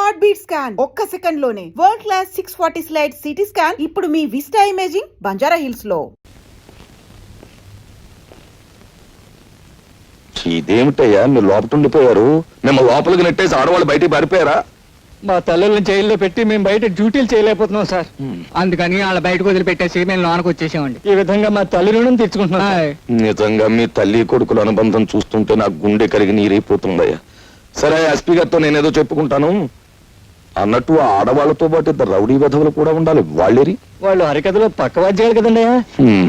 Heart beat scan ఒక్క second లోనే world class 640 slide CT scan ఇప్పుడు మీ విస్టా ఇమేజింగ్ బంజారా హిల్స్ లో. ఇదేమిటయ్యా మీరు లోపల ఉండిపోయారు? మేము లోపలికి నెట్టేసి ఆడవాళ్ళు బయటికి పారిపోయారా? మా తల్లుల్ని జైల్లో పెట్టి మేము బయట డ్యూటీలు చేయలేకపోతున్నాం సార్. అందుకని వాళ్ళ బయటకు వదిలిపెట్టేసి మేము లోనకు వచ్చేసామండి. ఈ విధంగా మా తల్లి రుణం తీర్చుకుంటున్నాం. నిజంగా మీ తల్లి కొడుకుల అనుబంధం చూస్తుంటే నాకు గుండె కరిగి నీరైపోతుందయ్యా. సరే ఎస్పీ గారితో నేనేదో చెప్పుకుంటాను అన్నట్టు ఆ ఆడవాళ్లతో పాటు ఇద్దరు రౌడీ వెధవులు కూడా ఉండాలి. వాళ్ళేరి వాళ్ళు హరికథలో పక్కవాద్యాలు కదండి.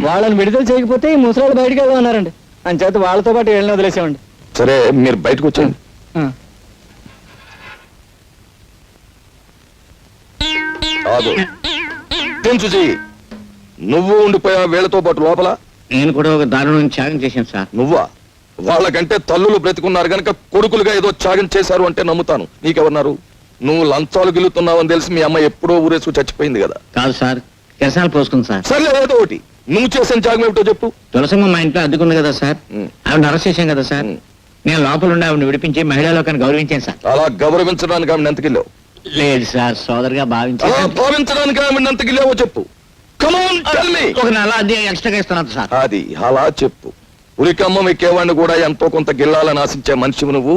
వాళ్ళని విడుదల చేయకపోతే ఈ ముసలాళ్ళు బయటకు వెళ్దామన్నారండి. అంచేత వాళ్ళతో పాటు వెళ్ళిన వదిలేసామండి. సరే మీరు బయటకు వచ్చేయండి. నువ్వు ఉండిపోయా వీళ్ళతో పాటు లోపల? నేను కూడా ఒక దారుణం త్యాగం చేశాను సార్. నువ్వా? వాళ్ళకంటే తల్లులు బ్రతికున్నారు గనక కొడుకులుగా ఏదో త్యాగం చేశారు అంటే నమ్ముతాను. నీకెవరున్నారు? నువ్వు లంచాలు గిలుతున్నావని తెలిసి మీ అమ్మ ఎప్పుడో ఊరేసు చచ్చిపోయింది కదా. కాదు సార్, కెరసాలు పోసుకుంది సార్. సర్లే ఏదో ఒకటి. నువ్వు చేసిన త్యాగం ఏమిటో చెప్పు. తులసమ్మ మా ఇంట్లో అడ్డుకుంది కదా సార్, ఆవిడ అరెస్ట్ చేశాం కదా సార్. నేను లోపల ఉండి ఆవిడని విడిపించి మహిళా లోకాన్ని గౌరవించాను సార్. అలా గౌరవించడానికి ఆవిడ ఎంతకిల్లావు? లేదు సార్, సోదరుగా భావించడానికి ఆవిడ ఎంతకిల్లావో చెప్పు. ఒక నెల అది ఎక్స్ట్రాగా ఇస్తున్నాను సార్. అది అలా చెప్పు. ఉరికమ్మ ఎక్కేవాడిని కూడా ఎంతో కొంత గిల్లాలని ఆశించే మనిషి నువ్వు.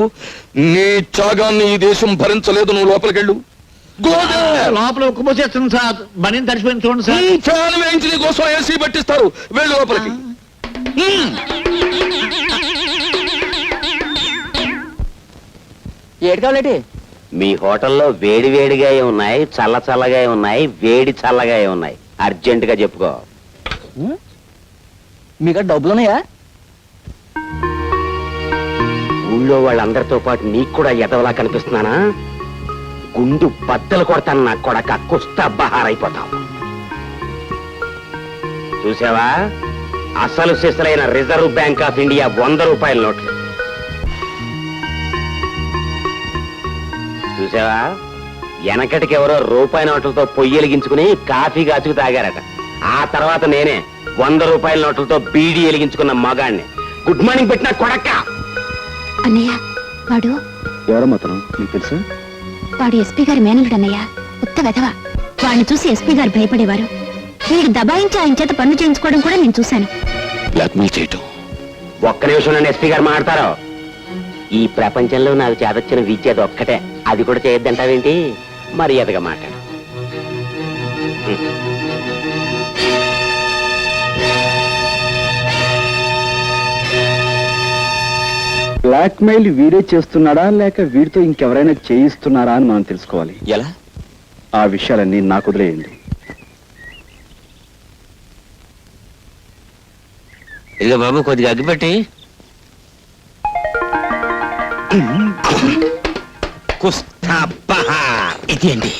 నీ త్యాగాన్ని ఈ దేశం భరించలేదు. నువ్వు లోపలికెళ్ళు. లోపల ఉక్కుపోసేస్తుంది సార్. బండిని తడిచిపోయింది చూడండి సార్. ఫ్యాన్ వేయించి నీ కోసం ఏసీ పెట్టిస్తారు. వెళ్ళు లోపలికి. ఏడు కావాలంటే మీ హోటల్లో వేడి వేడిగా ఉన్నాయి, చల్ల చల్లగా ఉన్నాయి, వేడి చల్లగా ఉన్నాయి. అర్జెంట్ గా చెప్పుకో. మీకు డబ్బులున్నాయా? ఊళ్ళో వాళ్ళందరితో పాటు నీకు కూడా ఎదవలా కనిపిస్తున్నానా? గుండు బద్దలు కొడతాను నా కొడక. కుస్తా బహారైపోతావు. చూసావా? అసలు సిసలైన రిజర్వ్ బ్యాంక్ ఆఫ్ ఇండియా 100 రూపాయల నోట్లు చూసావా? వెనకటికి ఎవరో రూపాయి నోట్లతో పొయ్యి వెలిగించుకుని కాఫీ కాచుకు తాగారట. ఆ తర్వాత నేనే 100 రూపాయల నోట్లతో బీడీ వెలిగించుకున్న మగాణ్ణి. గుడ్ మార్నింగ్ పెట్టిన కొడక్క. అన్నయ్య, వాడు ఎవరమ్మతనం మీకు తెలుసా? వాడు ఎస్పీ గారి మేనలుడు అన్నయ్య. ఉత్త వెధవ. వాడిని చూసి ఎస్పీ గారు భయపడేవారు. వీడు దబాయించి ఆయన చేత పనులు చేయించుకోవడం కూడా నేను చూశాను. బ్లాక్మెయిల్ చేయటం. ఒక్క నిమిషం నన్ను ఎస్పీ గారు మాట్లాడతారు. ఈ ప్రపంచంలో నాకు చేదొచ్చిన విద్య అది ఒక్కటే. అది కూడా చేయొద్దంటావేంటి? మర్యాదగా మాట్లాడు. బ్లాక్మెయిల్ వీడే చేస్తున్నాడా లేక వీడితో ఇంకెవరైనా చేయిస్తున్నారా అని మనం తెలుసుకోవాలి. ఎలా? ఆ విషయాలన్నీ నాకు వదిలేయండి. ఇక బాబు కొద్దిగా అగ్గిపెట్టి. ఇది అండి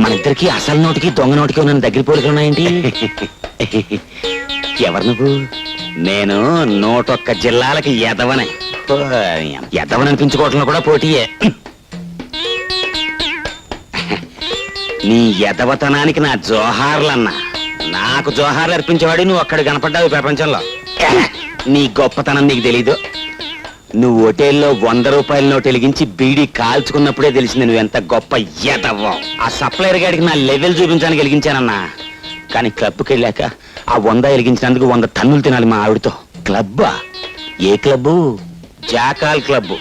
మన ఇద్దరికి అసలు నోటికి దొంగ నోటికి ఉన్న దగ్గర పోలికలు ఉన్నాయండి. ఎవరు నువ్వు? నేను 101 జిల్లాలకి ఎదవనే. ఎదవననిపించుకోవటంలో కూడా పోటీయే. నీ ఎదవతనానికి నా జోహార్లన్నా. నాకు జోహార్లు అర్పించేవాడు నువ్వు అక్కడ కనపడ్డావు ప్రపంచంలో. నీ గొప్పతనం నీకు తెలీదు. నువ్వు హోటల్లో 100 రూపాయల నోటు వెలిగించి బీడీ కాల్చుకున్నప్పుడే తెలిసింది నువ్వు ఎంత గొప్ప ఎదవో. ఆ సప్లైర్ గాడికి నా లెవెల్ చూపించడానికి వెలిగించానన్నా. కానీ క్లబ్కి వెళ్ళాక ఆ 100 వెలిగించినందుకు 100 టన్నులు తినాలి మా ఆవిడతో. క్లబ్బా? ఏ క్లబ్బు? Jackal club.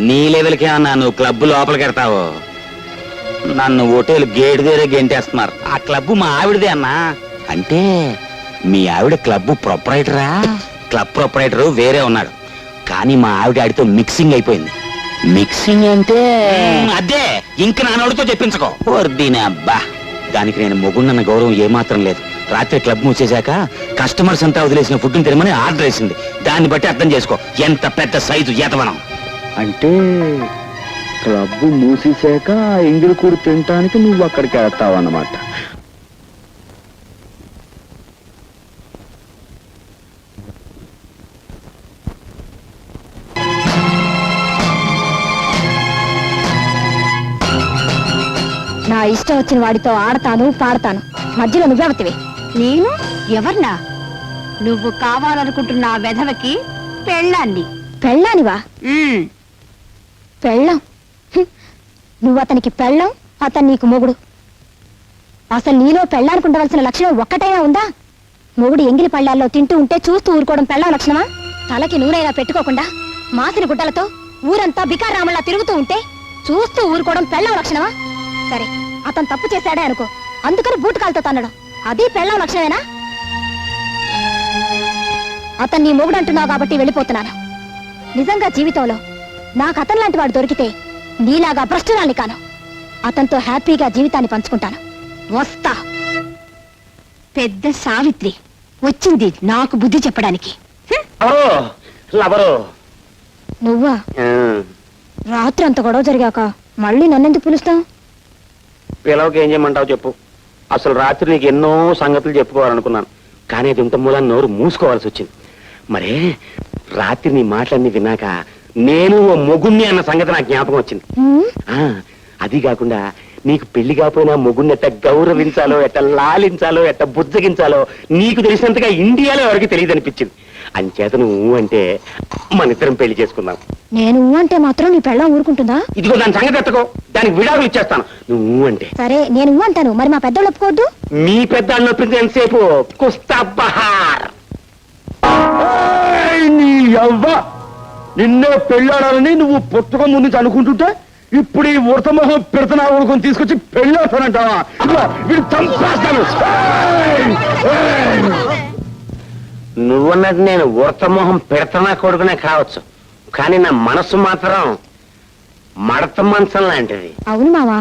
నీ లెవెల్కే అన్నా నువ్వు క్లబ్ లోపలికి వెళ్తావు. నన్ను హోటల్ గేట్ దగ్గరే గెంటేస్తున్నారు. ఆ క్లబ్బు మా ఆవిడదే అన్నా. అంటే మీ ఆవిడ క్లబ్ ప్రొపరైటరా? క్లబ్ ప్రొపరైటర్ వేరే ఉన్నాడు. కానీ మా ఆవిడ ఆడితో మిక్సింగ్ అయిపోయింది. మిక్సింగ్ అంటే అదే. ఇంక నాన్నోడితో చెప్పించుకో. దీని అబ్బా, దానికి నేను మొగుండన్న గౌరవం ఏమాత్రం లేదు. రాత్రి క్లబ్ మూసేశాక కస్టమర్స్ అంతా వదిలేసిన ఫుడ్ని తినమని ఆర్డర్ వేసింది. దాన్ని బట్టి అర్థం చేసుకో ఎంత పెద్ద సైజు ఏతవనం. అంటే క్లబ్ మూసేశాక ఎంగిలి కూడు తినటానికి నువ్వు అక్కడికి వెళ్తావు అన్నమాట. నా ఇష్టం వచ్చిన వాడితో ఆడతాను, పాడతాను. మధ్యలో నువ్వెవతివి? నేను ఎవర్నా? నువ్వు కావాలనుకుంటున్న ఆ వెధవకి పెళ్ళాన్ని. పెళ్ళానివా? పెళ్ళం హ్మ్. నువ్వు అతనికి పెళ్ళం, అతను నీకు మొగుడు. అసలు నీలో పెళ్ళానికి ఉండవలసిన లక్షణం ఒక్కటైనా ఉందా? మొగుడు ఎంగిలి పళ్ళాల్లో తింటూ ఉంటే చూస్తూ ఊరుకోవడం పెళ్ళం లక్షణమా? తలకి నూనెలా పెట్టుకోకుండా మాసిన గుడ్డలతో ఊరంతా బికారామల్లా తిరుగుతూ ఉంటే చూస్తూ ఊరుకోవడం పెళ్ళం లక్షణమా? సరే, అతను తప్పు చేశాడే అనుకో, అందుకని బూటకాలతో తన్నడం అది పెళ్ళం లక్షణమేనా? అతను నీ మొగుడు అంటున్నావు కాబట్టి వెళ్ళిపోతున్నాను. నిజంగా జీవితంలో నాకు అతను లాంటి వాడు దొరికితే నీలాగా భ్రష్టురాల్ని కాను. అతనితో హ్యాపీగా జీవితాన్ని పంచుకుంటాను. వస్తా. పెద్ద సావిత్రి వచ్చింది నాకు బుద్ధి చెప్పడానికి. నువ్వా? రాత్రి అంత గొడవ జరిగాక మళ్ళీ నన్నెందుకు పిలుస్తావు? పిలవకి ఏం చేయమంటావు చెప్పు. అసలు రాత్రి నీకు ఎన్నో సంగతులు చెప్పుకోవాలనుకున్నాను, కానీ అది ఇంత మూలాన్ని నోరు మూసుకోవాల్సి వచ్చింది. మరే రాత్రి నీ మాటలన్నీ విన్నాక నేను ఓ మొగుణ్ణి అన్న సంగతి నాకు జ్ఞాపకం వచ్చింది. అది కాకుండా నీకు పెళ్లి కాకపోయినా మొగుణ్ణి ఎట్ట గౌరవించాలో, ఎట్ట లాలించాలో, ఎట్ట బుజ్జగించాలో నీకు తెలిసినంతగా ఇండియాలో ఎవరికి తెలియదు అనిపించింది. అంచేత నువ్వు అంటే మన ఇద్దరం పెళ్లి చేసుకుందాం. నేను అంటే మాత్రం నీ పెళ్ళం ఊరుకుంటుందా? ఇదిగో దాని సంగతి ఎత్తకో, దానికి విడాకులు ఇచ్చేస్తాను నువ్వు అంటే. సరే, నేను అంటాను, మరి మా పెద్దోళ్ళు ఒప్పుకోవద్దు. మీ పెద్ద నొప్పింది ఎంతసేపు కుస్తా బహార్. నీ అవ్వ నిన్నే పెళ్ళాడాలని నువ్వు పుస్తక ముందు అనుకుంటుంటే ఇప్పుడు ఈ ఉడతమొహం పెడతనా ఊరుకొని తీసుకొచ్చి పెళ్ళాడతానంటావా? వీడు చంపేస్తాను. నువ్వన్నది నేను ఉడతమోహం పెడతనా కొడుకునే కావచ్చు, కానీ నా మనసు మాత్రం మడత మంచం లాంటిది. అవును మావా,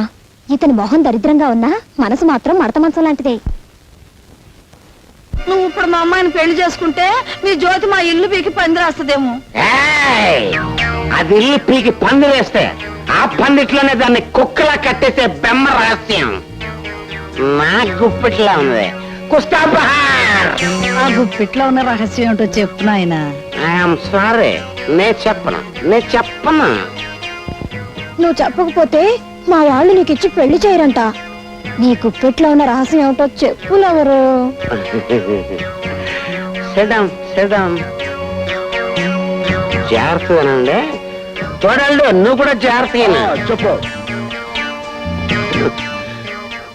ఇతని మొహం దరిద్రంగా ఉన్నా మనసు మాత్రం మడత మంచం లాంటిదే. నువ్వు ఇప్పుడు మా అమ్మాయిని పెళ్లి చేసుకుంటే నీ జ్యోతి మా ఇల్లు పీకి పంది రాస్తుందేమో. ఏయ్! అది ఇల్లు పీకి పంది వేస్తే ఆ పందిట్లోనే దాన్ని కుక్కలా కట్టేసే బెమ్మ రహస్యం నా గుప్పిట్లా ఉంది. కుస్తా బహార్. ఆ గుప్పిట్లో ఉన్న రహస్యం ఏంటో చెప్పు నాయనా. ఐఎమ్ సారీ, నేను చెప్పను. నువ్వు చెప్పకపోతే మా వాళ్ళు నీకిచ్చి పెళ్లి చేయరంట. నీ గుప్పెట్లో ఉన్న రహస్యం ఏమిటో చెప్పులెవరు? సెడం జాగ్రత్తగానండి. చూడండి, నువ్వు కూడా జాగ్రత్తగా చెప్పు.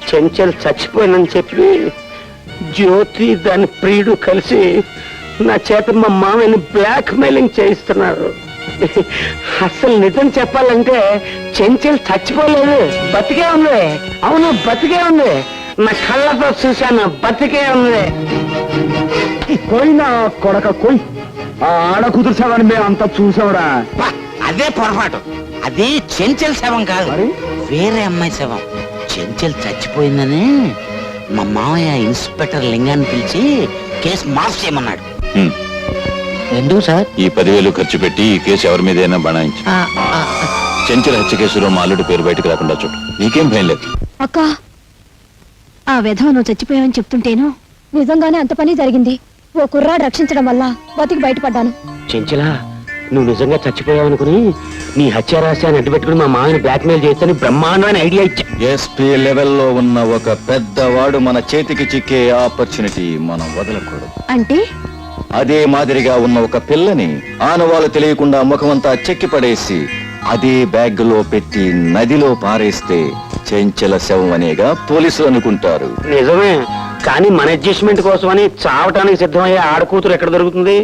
చెంచల్ చచ్చిపోయినని చెప్పి జ్యోతి దాని ప్రియుడు కలిసి నా చేత మా మామయ్యని బ్లాక్ మెయిలింగ్ చేయిస్తున్నారు. అసలు నిజం చెప్పాలంటే చెంచల్ చచ్చిపోలేదు, బతికే ఉంది. అవును, బతికే ఉంది. నా కళ్ళతో చూశాను, బతికే ఉంది. పోయినా కొడక కొయ్, ఆ ఆడ కుదుర్చావని మేము అంతా చూసావురా. అదే పొరపాటు. అది చెంచల్ శవం కాదు, మరి? వేరే అమ్మాయి శవం. చెంచల్ చచ్చిపోయిందని మా మామయ్య ఇన్స్పెక్టర్ లింగాన్ని పిలిచి కేసు మార్పు చేయమన్నాడు. ఎందుకు సార్? ఈ 10,000 ఖర్చు పెట్టి ఈ కేసు ఎవరి మీదైనా బనాయించు. చెంచల హత్య కేసులో మా అల్లుడి పేరు బయటకు రాకుండా చూడు. నీకేం భయం లేదు. అక్క, ఆ విధవ నువ్వు చచ్చిపోయావని చెప్తుంటేను నిజంగానే అంత పని జరిగింది. ఓ కుర్రాడు రక్షించడం వల్ల బతికి బయటపడ్డాను. చెంచలా, నువ్వు నిజంగా చచ్చిపోయావనుకుని నీ హత్య రహస్యాన్ని అడ్డుపెట్టుకుని మా మామయ్యని బ్లాక్మెయిల్ చేస్తాను బ్రహ్మాండమైన ఐడియా ఇచ్చా. ఎస్పీ లెవెల్లో ఉన్న ఒక పెద్దవాడు మన చేతికి చిక్కే ఆపర్చునిటీ మనం వదలకూడదు. అంటే అదే మాదిరిగా ఉన్న ఒక పిల్లని ఆనవాళ్ళు తెలియకుండా ముఖమంతా చెక్కి పడేసి అదే బ్యాగ్ లో పెట్టి నదిలో పారేస్తే చెంచల శవం అనేగా పోలీసులు అనుకుంటారు. నిజమే, కానీ మన అడ్జస్ట్మెంట్ కోసమని చావటానికి సిద్ధమయ్యే ఆడకూతురు ఎక్కడ దొరుకుతుంది?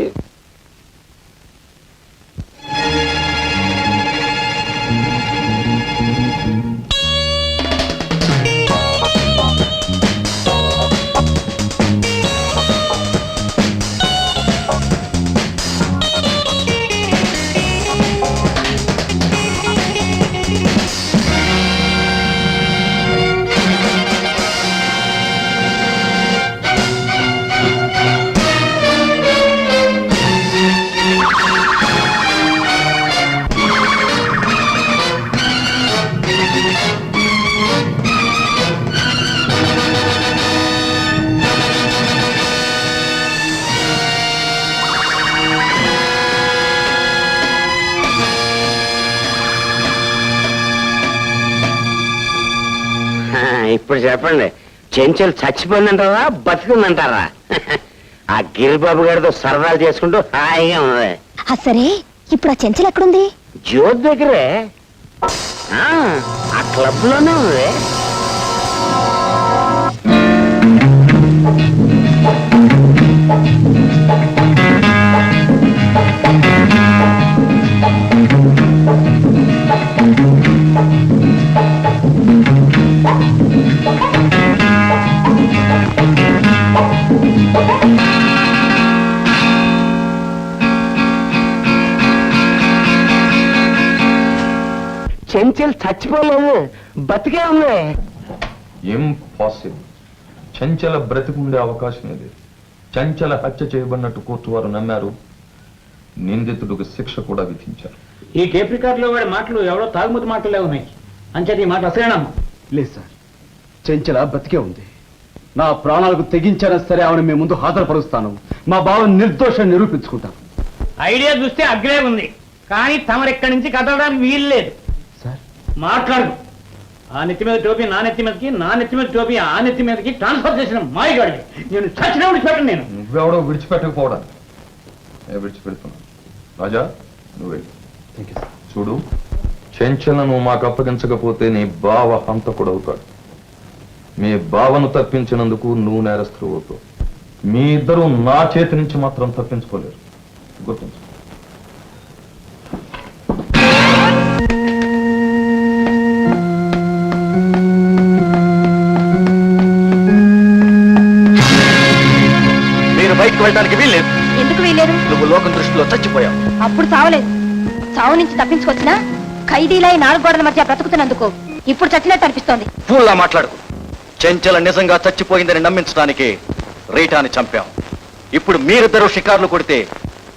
ఇప్పుడు చెప్పండి, చెంచల్ చచ్చిపోయిందంటారా బతికిందంటారా? ఆ గిరిబాబు గారితో సరదాలు చేసుకుంటూ హాయిగా ఉంది. సరే, ఇప్పుడు ఆ చెంచలు ఎక్కడుంది? జ్యోతి దగ్గరే. ఆ క్లబ్ లోనే ఉంది. చెంచల్ చచ్చిపోలేదు, బతికే ఉంది. ఇంపాసిబుల్. చంచల బ్రతికుండే అవకాశమే లేదు. చంచల హత్య చేయబడినట్టు కోర్టు వారు నమ్మారు. నిందితుడికి శిక్ష కూడా విధించారు. ఈ టేప్ రికార్డులో వాడి మాటలు ఎవరో తాగుమతి మాటలే ఉన్నాయి. అంచేది ఈ మాట అసలేనమ్మా. లేదు సార్, చెంచల బతికే ఉంది. నా ప్రాణాలకు తెగించారా సరే ఆవిడ మీ ముందు హాజరుపరుస్తాను. మా బావని నిర్దోషం నిరూపించుకుంటాను. ఐడియా చూస్తే అగ్రే ఉంది, కానీ తమరెక్కడి నుంచి కదలడానికి వీలు లేదు. సార్ మాట్లాడు. ఆ నెత్తి మీద టోపీ నా నెత్తి మీదకి, నా నెత్తి మీద టోపీ ఆ నెత్తి మీదకి ట్రాన్స్ఫర్ చేసిన మాయగాడికి నేను చచ్చిన విడిచిపెట్టను. నేను నువ్వెవడో విడిచిపెట్టకపోవడానికి విడిచిపెడుతున్నాను. రాజా, నువ్వు వెళ్ళి చూడు. చెంచలను మాకు అప్పగించకపోతే నీ బావ హంతకుడు అవుతాడు. మీ బావను తప్పించినందుకు నువ్వు నేరస్తులు అవుతావు. మీ ఇద్దరు నా చేతి నుంచి మాత్రం తప్పించుకోలేరు. గుర్తించు. మీరు బయటకు వెళ్ళడానికి వీల్లేదు. ఎందుకు వీలేదు? నువ్వు లోకం దృష్టిలో చచ్చిపోయావు. అప్పుడు చావలేదు. చావు నుంచి తప్పించుకొచ్చినా ఖైదీలై 4 గోడల మధ్య బ్రతుకుతున్నందుకు ఇప్పుడు చచ్చినట్టు అనిపిస్తోంది. పూల్లా మాట్లాడుకు. చెంచల నిజంగా చచ్చిపోయిందని నమ్మించడానికి రీటాని చంపాం. ఇప్పుడు మీరిద్దరూ షికార్లు కొడితే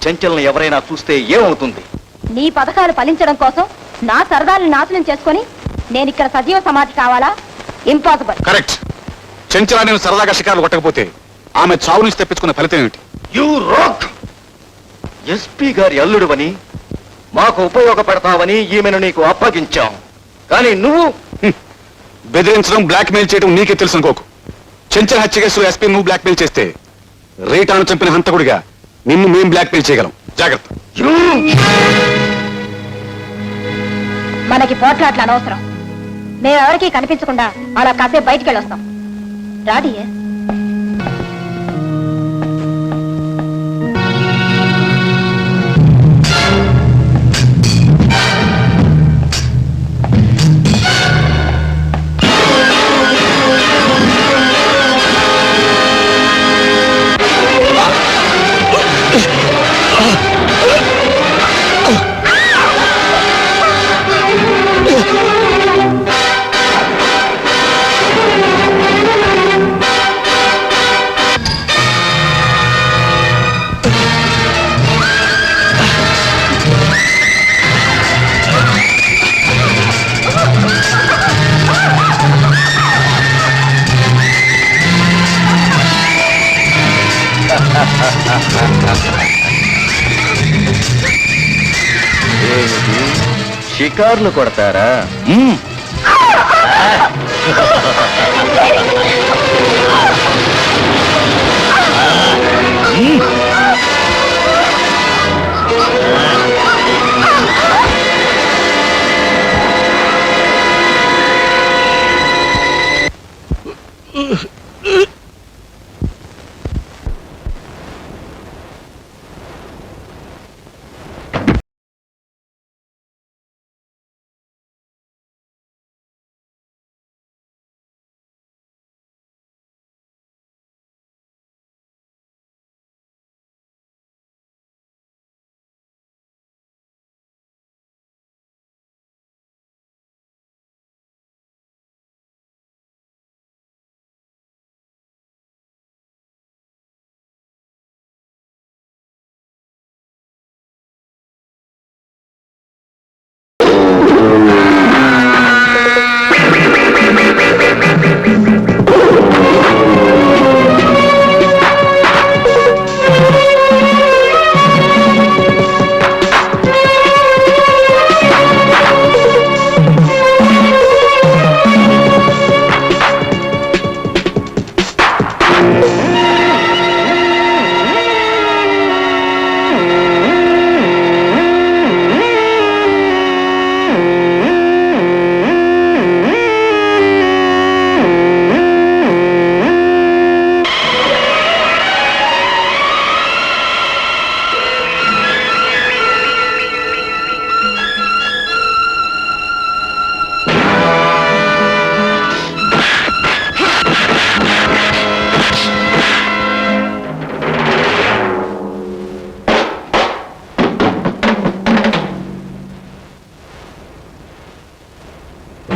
చెంచల్ని ఎవరైనా చూస్తే ఏమవుతుంది? నీ పథకాలు ఫలించడం కోసం నా సరదాలను నాశనం చేసుకొని నేను ఇక్కడ సజీవ సమాధి కావాలా? ఇంపాసిబుల్. కరెక్ట్. చెంచలా నేను సరదాగా షికారులు కొట్టకపోతే ఆమె చావు నుంచి తెప్పించుకున్న ఫలితం ఏమిటి? You rock! ఎస్పీ గారి అల్లుడువని, మాకు ఉపయోగపడతావని ఈమెను నీకు అప్పగించాం. కానీ నువ్వు బెదిరించడం, బ్లాక్ మెయిల్ చేయడం నీకే తెలుసు అనుకోకు. చెంచల హత్య కేసులో ఎస్పీ నువ్వు బ్లాక్ మెయిల్ చేస్తే రీటాను చంపిన హంతకుడిగా నిన్ను మేం బ్లాక్ మెయిల్ చేయగలం. జాగ్రత్త. మనకి పోట్లాట్లు అనవసరం. మేము ఎవరికీ కనిపించకుండా అలా కాసేపు బయటికి వెళ్ళొస్తాం. రాడియే. షికార్లు కొడతారా?